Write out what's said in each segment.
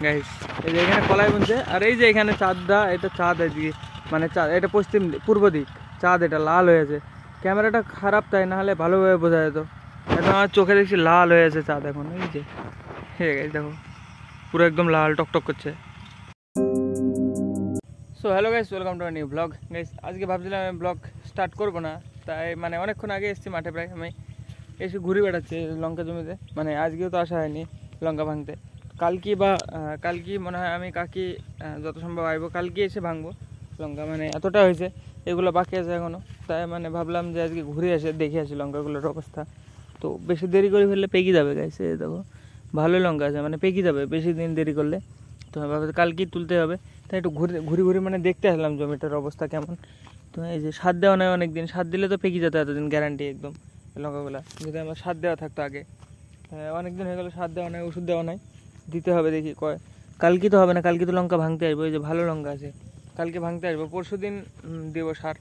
Guys এই যে এখানে কলাই বুনছে, আর এই যে এখানে চাঁদটা, এটা চাঁদ এদিকে, মানে চাঁদ এটা পশ্চিম পূর্ব দিক চাঁদ, এটা লাল হয়ে আছে। ক্যামেরাটা খারাপ তাই, না হলে ভালোভাবে বোঝা যেত। এখন আমার চোখে দেখছি লাল হয়ে আছে চাঁদ এখন, এই যে গাইস দেখো পুরো একদম লাল টকটক করছে। So hello guys, welcome to a new blog. Guys আজকে ভাবছিলাম আমি ব্লগ স্টার্ট করবো না, তাই মানে অনেকক্ষণ আগে এসেছি মাঠে, প্রায় আমি এসে ঘুরে বেড়াচ্ছি লঙ্কা জমিতে। মানে আজকেও তো আসা হয়নি লঙ্কা ভাঙতে, কালকে মনে হয় আমি কাকি যত সম্ভব আইবো, কালকে এসে ভাঙবো লঙ্কা। মানে এতটা হয়েছে, এগুলো বাকি আছে এখনও, তাই মানে ভাবলাম যে আজকে ঘুরে এসে দেখে আসি লঙ্কাগুলোর অবস্থা। তো বেশি দেরি করে ফেললে পেকে যাবে গাইস, এই দেখো ভালো লঙ্কা আছে, মানে পেকে যাবে বেশি দিন দেরি করলে। তো আমি ভাবছি কালকেই তুলতে হবে, তাই একটু ঘুরে মানে দেখতে আসলাম জমিটার অবস্থা কেমন। তো এই যে সার দেওয়া নয় অনেক দিন, সার দিলে তো পেকে যেত এতদিন গ্যারান্টি একদম লঙ্কাগুলো, যদি আমার সার দেওয়া থাকতো আগে। অনেক দিন হয়ে গেলো সার দেওয়া নাই, ওষুধ দেওয়া নাই, দিতে হবে দেখি কয়। কালকে তো হবে না, কালকে তো লঙ্কা ভাঙতে আসবো, এই যে ভালো লঙ্কা আছে, কালকে ভাঙতে আসবো। পরশু দিন দেবো সার,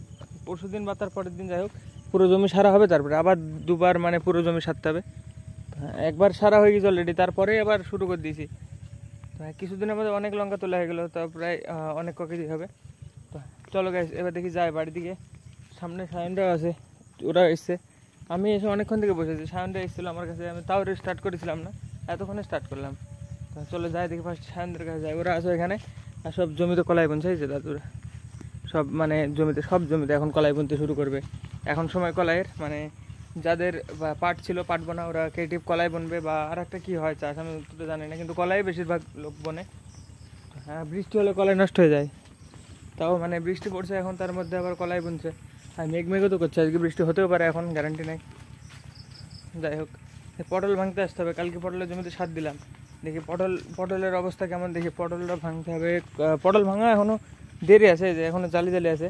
পরশু দিন বা তার পরের দিন, যাই হোক পুরো জমি সারা হবে, তারপরে আবার দুবার মানে পুরো জমি সারতে হবে। একবার সারা হয়ে গেছে অলরেডি, তারপরে আবার শুরু করে দিয়েছি। তো কিছুদিনের মধ্যে অনেক লঙ্কা তোলা হয়ে গেলো, তা প্রায় অনেক কেজি হবে। তো চলো গাইস এবার দেখি যাই বাড়ির দিকে। সামনে সায়নরাও আছে, ওরা এসছে, আমি এসে অনেকক্ষণ থেকে বসেছি। সায়নরা এসেছিলো আমার কাছে, আমি তাও স্টার্ট করেছিলাম না, এতক্ষণে স্টার্ট করলাম। তো চলো যাই দেখি, ফার্স্ট সায়নদের কাছে যাই। ওরা আসো এখানে, আর সব জমিতে কলাই বুনছে, এই যে দাদুরা সব, মানে সব জমিতে এখন কলাই বুনতে শুরু করবে। এখন সময় কলাইয়ের, মানে যাদের পাট ছিল পাট বোনা, ওরা ক্রিয়েটিভ কলাই বুনবে, বা আর একটা কী হয় চাষ আমি তো জানি না, কিন্তু কলাই বেশিরভাগ লোক বনে। হ্যাঁ বৃষ্টি হলে কলাই নষ্ট হয়ে যায়, তাও মানে বৃষ্টি পড়ছে এখন, তার মধ্যে আবার কলাই বুনছে। আর মেঘও তো করছে, আজকে বৃষ্টি হতেও পারে, এখন গ্যারান্টি নেই। যাই হোক পটল ভাঙতে আসতে হবে, কালকে পটলের জমিতে সার দিলাম, দেখি পটলের অবস্থা কেমন, দেখি পটলটা ভাঙতে হবে। পটল ভাঙা এখনও দেরি আছে, যে এখনও জালি আছে,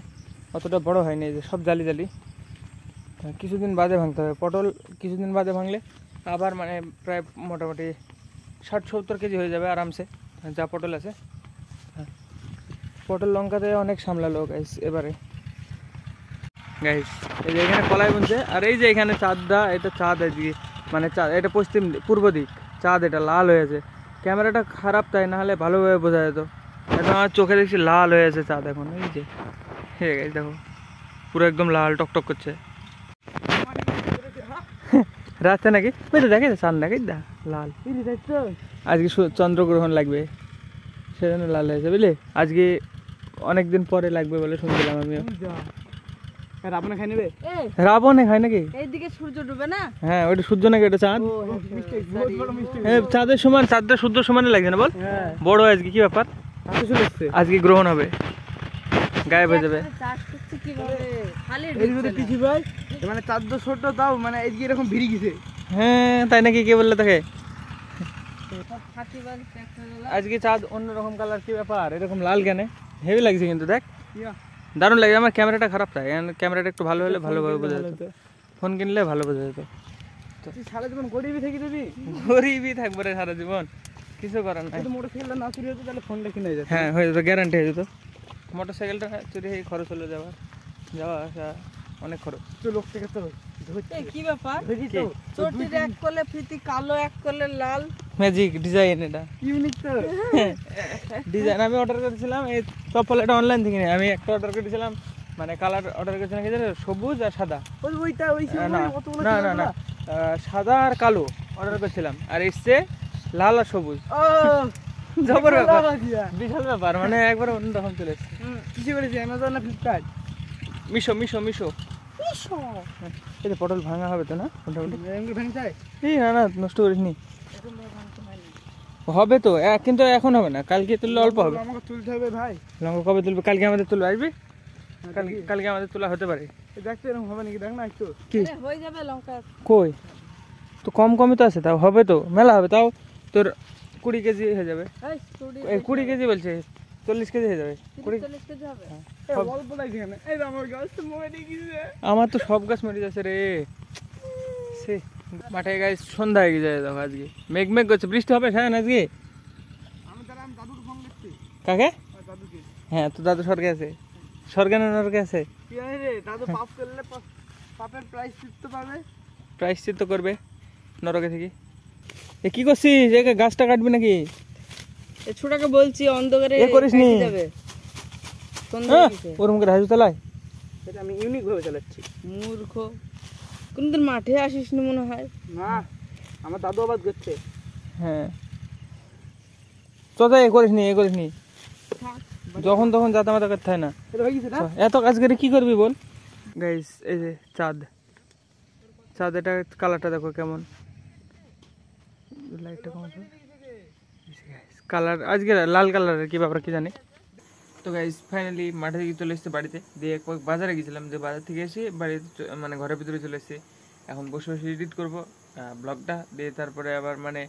অতটা বড় হয়নি, যে সব জালি। কিছুদিন বাদে ভাঙতে হবে পটল, কিছুদিন বাদে ভাঙলে আবার মানে প্রায় মোটামুটি 60-70 কেজি হয়ে যাবে আরামসে, যা পটল আছে। হ্যাঁ পটল লঙ্কাতে অনেক সামলালো গাইস এবারে। গাইস এই যে এখানে কলাই বুনছে, আর এই যে এখানে চাঁদটা, এটা চাঁদ এদিকে, মানে চাঁদ এটা পশ্চিম পূর্ব দিক চাঁদ, এটা লাল হয়ে আছে। ক্যামেরাটা খারাপ তাই, না হলে ভালোভাবে বোঝা যেত। এখন আমার চোখে দেখছি লাল হয়ে আছে চাঁদ এখন, এই যে গাইস দেখো পুরো একদম লাল টকটক করছে। রাস্তা নাকি দেখে চাঁদ নাকি লাল, আজকে চন্দ্রগ্রহণ লাগবে সেজন্য লাল হয়েছে বুঝলি, আজকে অনেকদিন পরে লাগবে বলে শুনছিলাম আমিও। রাবণে খাই নেবে, রাবণে খায় নাকি? এইদিকে সূর্য ডুবে না, হ্যাঁ ওইটা সূর্য নাকি, ওটা চাঁদ। চাঁদের সমান, চাঁদটা সূর্য সমানে লাগছে না বল, বড় আজকে কি ব্যাপার, আজকে গ্রহণ হবে, গায়েব হয়ে যাবে। মানে চাঁদ ছোট, তাও মানে এইদিকে এরকম ভিড়ি গেছে। হ্যাঁ তাই নাকি, কে বললে তোকে? আজকে চাঁদ অন্যরকম কালার, কি ব্যাপার এরকম লাল কেন? হেভি লাগছে কিন্তু, দেখ দারুণ লাগে। আমার ক্যামেরাটা খারাপ তাই, ক্যামেরাটা একটু ভালো হলে ভালোভাবে বোঝা যেত, ফোন কিনলে ভালো বোঝা যেত। সারা জীবন গরিবই থাকি দিবি, গরিবই থাকবো রে সারা জীবন, কিছু করার নাই। মোটরসাইকেলটা না চুরি হতো তাহলে ফোনটা কিনে যেত। হ্যাঁ হয়ে যেত, গ্যারান্টি হয়ে যেত। মোটরসাইকেলটা চুরি হয়ে খরচ হলো, যাওয়া আসা অনেক খরচ। লোকটাকে তো কি ব্যাপার, চটির এক করলে ফিতি কালো, এক করলে লাল, ম্যাজিক ডিজাইন, এটা ইউনিক তো ডিজাইন। আমি অর্ডার করেছিলাম এই চপ্পল, এটা অনলাইন থেকে নিয়ে, আমি একটা অর্ডার করেছিলাম, মানে কালার অর্ডার করেছিলাম কি জানো, সবুজ আর সাদা। না সাদা আর কালো অর্ডার করেছিলাম, আর এসছে লাল আর সবুজ। জবর ব্যাপার, বিশাল ব্যাপার, মানে একবার অন্যরকম চলে এসছে। কিছু করেছি অ্যামাজন না ফ্লিপকার্ট, মিশো। এই যে পটল ভাঙা হবে তো না মোটামুটি? এই না নষ্ট করিসনি, হবে তো, কিন্তু এখন হবে না, কালকে তুললে অল্প হবে। আমাকে তুলতে হবে ভাই, লঙ্কা কবে তুলবে? কালকে আমাদের তুলবে, আসবি? কালকে আমাদের তোলা হতে পারে। দেখতে এরকম হবে নাকি, দেখ না একটু কি হয়ে যাবে লঙ্কা। কই তো কমই তো আছে, তাও হবে তো, মেলা হবে, তাও তোর 20 কেজি হয়ে যাবে। 20 কেজি বলছে, 40 কেজি হয়ে যাবে। 40 কেজি হবে, অল্প লাগছে কেন? এই আমার গাছ তো মরে গেছে, আমার তো সব গাছ মরে যাচ্ছে রে। সে মাঠে গাছ সন্ধ্যা হয়ে যায়, দেখো আজকে মেঘ করছে, বৃষ্টি হবে হ্যাঁ আজকে। আমি দাদুর ফোন দেখছি। কাকে? দাদুকে। হ্যাঁ তো দাদু স্বর্গে আছে, স্বর্গে না নরকে আছে? কি জানি রে, দাদু পাপ করলে পাপের প্রায়শ্চিত্ত পাবে, প্রায়শ্চিত্ত করবে নরকে থেকে। এ কি করছিস, গাছটা কাটবি নাকি? এই ছোটাকে বলছি অন্ধকারে এ করিসনি। খাইতে যাবে সন্ধ্যা হ্যাঁ, হয়ে গেছে। ওরকম করে হাসু চালায়। এটা আমি ইউনিক ভাবে চালাচ্ছি। মূর্খ কোনদিন মাঠে আসিস নি মনে হয়। না, আমার দাদু আবাদ করছে। হ্যাঁ চল, এ করিসনি, এ করিসনি, থাক। যখন তখন যাতা মাতা করতে হয় না। এটা হয়ে গেছে না? চ, এত কাজ করে কি করবি বল। গাইস এই যে চাঁদ, চাঁদ এটা কালারটা দেখো কেমন, লাইটটা কম কালার আজকে লাল কালারের, কি ব্যাপার কি জানি। তো গাইস ফাইনালি মাঠে থেকে চলে এসেছি বাড়িতে, দিয়ে এক পাক বাজারে গেছিলাম, যে বাজার থেকে এসে বাড়িতে মানে ঘরের ভিতরে চলে এসেছি। এখন বসে বসে এডিট করবো ব্লগটা, দিয়ে তারপরে আবার মানে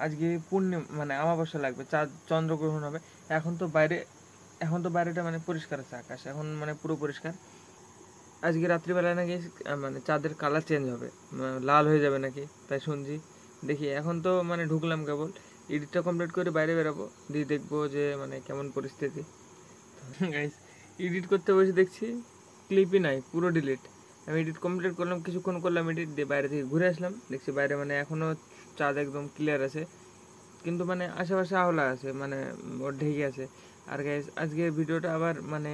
আজকে পূর্ণিমা মানে অমাবস্যা লাগবে, চাঁদ চন্দ্রগ্রহণ হবে। এখন তো বাইরেটা মানে পরিষ্কার আছে আকাশ, এখন মানে পুরো পরিষ্কার। আজকে রাত্রিবেলা নাকি মানে চাঁদের কালার চেঞ্জ হবে, লাল হয়ে যাবে নাকি, তাই শুনছি। দেখি এখন তো মানে ঢুকলাম কেবল, এডিটটা কমপ্লিট করে বাইরে বেরাবো, দিয়ে দেখবো যে মানে কেমন পরিস্থিতি। গাইস এডিট করতে বসে দেখছি ক্লিপই নাই, পুরো ডিলিট। আমি এডিট কমপ্লিট করলাম, কিছুক্ষণ করলাম এডিট, দিয়ে বাইরে থেকে ঘুরে আসলাম, দেখছি বাইরে মানে এখনও চাঁদ একদম ক্লিয়ার আছে, কিন্তু মানে আশেপাশে আওলা আছে, মানে ওর ঢেকে আছে। আর গাইস আজকে ভিডিওটা আবার মানে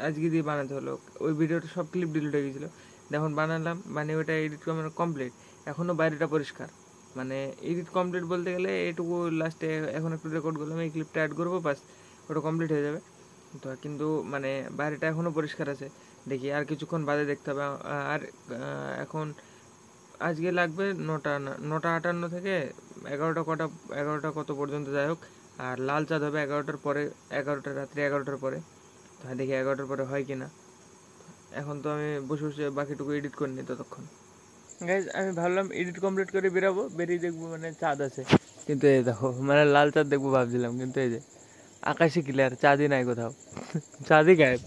আজকে দিয়ে বানাতে হলো, ওই ভিডিওটা সব ক্লিপ ডিলিট হয়ে গেছিলো, এখন বানালাম, মানে ওইটা এডিট কমপ্লিট, এখনও বাইরেটা পরিষ্কার। মানে এডিট কমপ্লিট বলতে গেলে এইটুকু লাস্টে এখন একটু রেকর্ড করলাম, এই ক্লিপটা অ্যাড করবো, বাস ওটা কমপ্লিট হয়ে যাবে। তো কিন্তু মানে বাইরেটা এখনও পরিষ্কার আছে, দেখি আর কিছুক্ষণ বাদে দেখতে হবে। আর এখন আজকে লাগবে 9:58 থেকে 11টা কত পর্যন্ত যাই হোক। আর লাল চাঁদ হবে 11টার পরে, রাত্রি 11টার পরে। তো দেখি 11টার পরে হয় কি না। এখন তো আমি বসে বসে বাকিটুকু এডিট করে নিই ততক্ষণ। গাইজ আমি ভাবলাম এডিট কমপ্লিট করে বেরাবো, বেরিয়ে দেখবো মানে চাঁদ আছে, কিন্তু এই দেখো মানে লাল চাঁদ দেখবো ভাবছিলাম, কিন্তু এই যে আকাশে ক্লিয়ার, চাঁদই নাই কোথাও, চাঁদই গায়েব।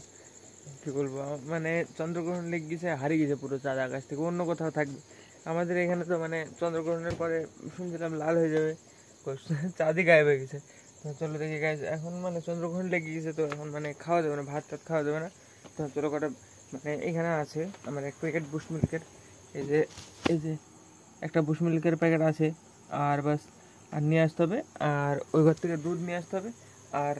কি বলবো, মানে চন্দ্রগ্রহণ লেগে গেছে, হারিয়ে গেছে পুরো চাঁদ আকাশ থেকে, অন্য কোথাও থাকবে। আমাদের এখানে তো মানে চন্দ্রগ্রহণের পরে শুনছিলাম লাল হয়ে যাবে, চাঁদই গায়েব হয়ে গেছে। তো চলো দেখি গাইজ, এখন মানে চন্দ্রগ্রহণ লেগে গেছে, তো এখন মানে খাওয়া যাবে না, ভাত টাত খাওয়া যাবে না। তো চলো কটা মানে এখানে আছে আমার এক প্যাকেট বুশ মিল্কের, এই যে একটা বুশ মিল্কের প্যাকেট আছে, আর বাস আর নিয়ে আসতে হবে, আর ওই ঘর থেকে দুধ নিয়ে আসতে হবে, আর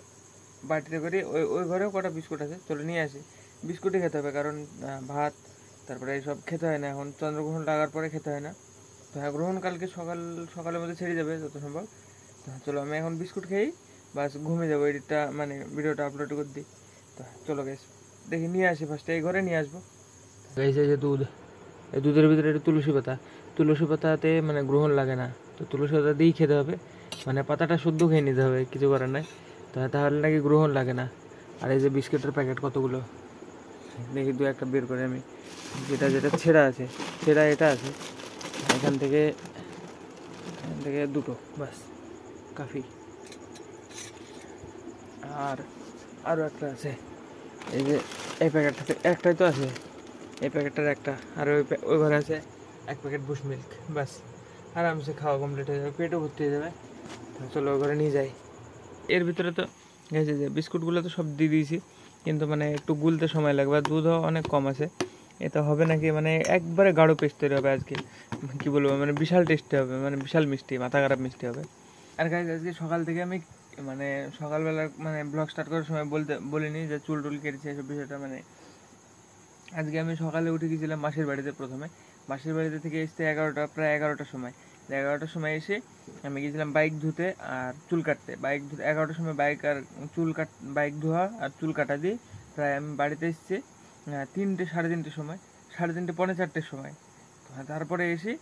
বাটিতে করে ওই ঘরেও কটা বিস্কুট আছে, চলো নিয়ে আসি। বিস্কুটই খেতে হবে, কারণ ভাত তারপরে এইসব খেতে হয় না, এখন চন্দ্রগ্রহণ লাগার পরে খেতে হয় না। তো হ্যাঁ, গ্রহণ কালকে সকালের মধ্যে ছেড়ে যাবে যত সম্ভব। তো চলো আমি এখন বিস্কুট খেয়েই বাস ঘুমিয়ে যাবো, এডিটটা মানে ভিডিওটা আপলোড করে দিই। তো চলো গেছ দেখি নিয়ে আসি, ফার্স্টে এই ঘরে নিয়ে আসবো। গেছে যে দুধ, এই দুধের ভিতরে একটু তুলসী পাতাতে মানে গ্রহণ লাগে না, তো তুলসী পাতা দিয়েই খেতে হবে, মানে পাতাটা শুদ্ধ খেয়ে নিতে হবে, কিছু করার নাই। তো তাহলে নাকি গ্রহণ লাগে না। আর এই যে বিস্কিটের প্যাকেট কতগুলো, দেখি দু একটা বের করে আমি, যেটা ছেঁড়া আছে, এটা আছে, এখান থেকে দুটো বাস কাফি। আর আরও একটা আছে, এই যে এই প্যাকেটটাতে একটাই তো আছে, এই প্যাকেটটার একটা, আর ওই ঘরে আছে এক প্যাকেট বুশ মিল্ক, বাস আরামসে খাওয়া কমপ্লিট হয়ে যাবে, পেটও ভর্তি হয়ে যাবে। চলো ওই ঘরে নিয়ে যাই। এর ভিতরে তো গেছে যে বিস্কুটগুলো তো সব দিয়ে দিয়েছি, কিন্তু মানে একটু গুলতে সময় লাগবে, আর দুধও অনেক কম আছে। এটা হবে নাকি মানে একবারে গাঢ় পেস্ট তৈরি হবে আজকে, কী বলবো মানে বিশাল টেস্টি হবে, মানে বিশাল মিষ্টি, মাথা খারাপ মিষ্টি হবে। আর গাইজ আজকে সকাল থেকে আমি মানে সকালবেলা মানে ব্লগ স্টার্ট করার সময় বলিনি যে চুল টুল কেটেছে এসব বিষয়টা। মানে আজকে আমি সকালে উঠে গেছিলাম মাসির বাড়িতে, প্রথমে মাসির বাড়িতে থেকে এসে প্রায় 11টার সময়, 11টার সময় এসে আমি গেছিলাম বাইক ধুতে আর চুল কাটতে। বাইক ধুতে 11টার সময় বাইক ধোয়া আর চুল কাটা দিয়ে প্রায় আমি বাড়িতে এসেছি 3টে সাড়ে 3টের সময়, 3:30 পৌনে 4টের সময়। তারপরে এসে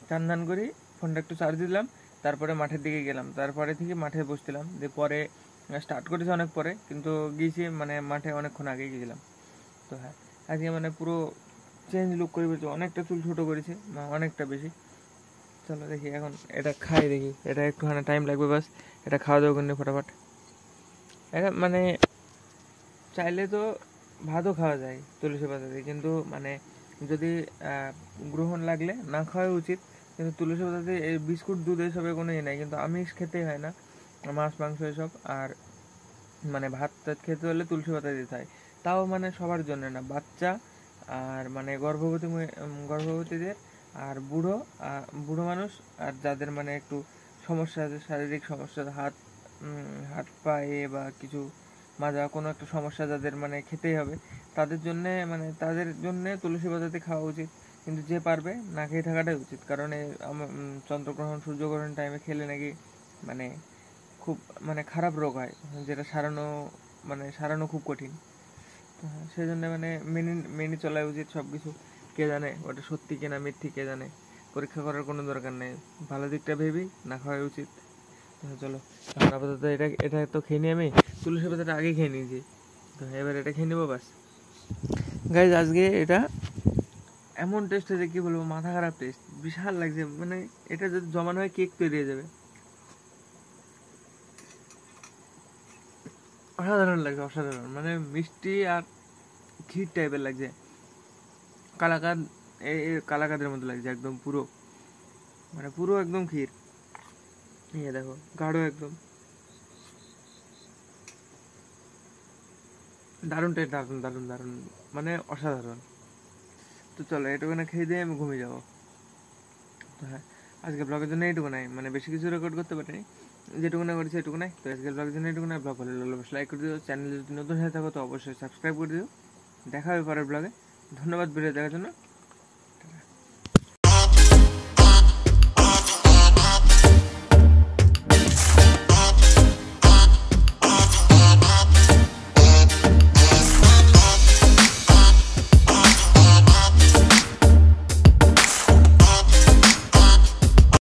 চান করি, ফোনটা একটু চার্জ দিলাম, তারপরে মাঠের দিকে গেলাম, তারপরে থেকে মাঠে বসছিলাম, দিয়ে পরে স্টার্ট করেছি অনেক পরে, কিন্তু গিয়েছি মানে মাঠে অনেকক্ষণ আগে গিয়েছিলাম। তো হ্যাঁ আজকে মানে পুরো চেঞ্জ লুক করে বলছি, অনেকটা চুল ছোটো করেছি, অনেকটা বেশি। চলো দেখি এখন এটা খাই, দেখি এটা একটুখানি টাইম লাগবে, বাস এটা খাওয়া দাওয়া করে ফটাফট। এটা মানে চাইলে তো ভাতও খাওয়া যায় তুলসী পাতা দিয়ে, কিন্তু মানে যদি গ্রহণ লাগলে না খাওয়াই উচিত, কিন্তু তুলসী পাতা দিয়ে এই বিস্কুট দুধ এসবে কোনো ইয়ে নাই, কিন্তু আমিষ খেতেই হয় না, মাছ মাংস এসব। আর মানে ভাত টাত খেতে হলে তুলসী পাতা দিতে হয়, তাও মানে সবার জন্য না, বাচ্চা আর মানে গর্ভবতীদের আর বুড়ো মানুষ, আর যাদের মানে একটু সমস্যা আছে, শারীরিক সমস্যা, হাত হাত পায়ে বা কিছু মাজা কোনো একটা সমস্যা যাদের মানে খেতেই হবে তাদের জন্যে মানে তাদের জন্যে তুলসী পাতাতে খাওয়া উচিত। কিন্তু যে পারবে না খেয়ে থাকাটাই উচিত, কারণ চন্দ্রগ্রহণ সূর্যগ্রহণ টাইমে খেলে নাকি মানে খুব মানে খারাপ রোগ হয়, যেটা সারানো খুব কঠিন। তো সেই জন্য মানে মেনে চলাই উচিত সব কিছু। কে জানে ওটা সত্যি কিনা মিথ্যি, কে জানে, পরীক্ষা করার কোনো দরকার নেই, ভালো দিকটা ভেবেই না খাওয়াই উচিত। তো চলো এখন আপাতত এটা তো খেয়ে নিই, আমি তুলসী পাতাটা আগে খেয়ে নিয়েছি, তো এবার এটা খেয়ে নেবো বাস। গাইজ আজকে এটা এমন টেস্ট হয়েছে কি বলবো, মাথা খারাপ টেস্ট, বিশাল লাগছে। মানে এটা যদি জমানো হয় কেক তৈরি হয়ে যাবে, অসাধারণ লাগছে, অসাধারণ। মানে মিষ্টি আর ক্ষীর টাইপের লাগছে, কালাকাঁদ কালাকাঁদের মতো লাগছে একদম, পুরো একদম ক্ষীর। ইয়ে দেখো গাঢ় একদম, দারুণ টেস্ট, দারুণ দারুণ দারুণ, মানে অসাধারণ। তো চলো এটুকুনা খেয়ে দিয়ে আমি ঘুমিয়ে যাবো। তো হ্যাঁ, আজকে ব্লগের জন্য এইটুকু নাই, মানে বেশি কিছু রেকর্ড করতে পারিনি, যেটুকু না করেছি এটুকু নাই। তো আজকের ব্লগের জন্য এইটুকু নাই। ব্লগ ভালো লাগলে অবশ্যই লাইক করে দিও, চ্যানেলে যদি নতুন হয়ে থাকো তো অবশ্যই সাবস্ক্রাইব করে দিও। দেখা হবে পরের ব্লগে। ধন্যবাদ ভিডিও দেখার জন্য।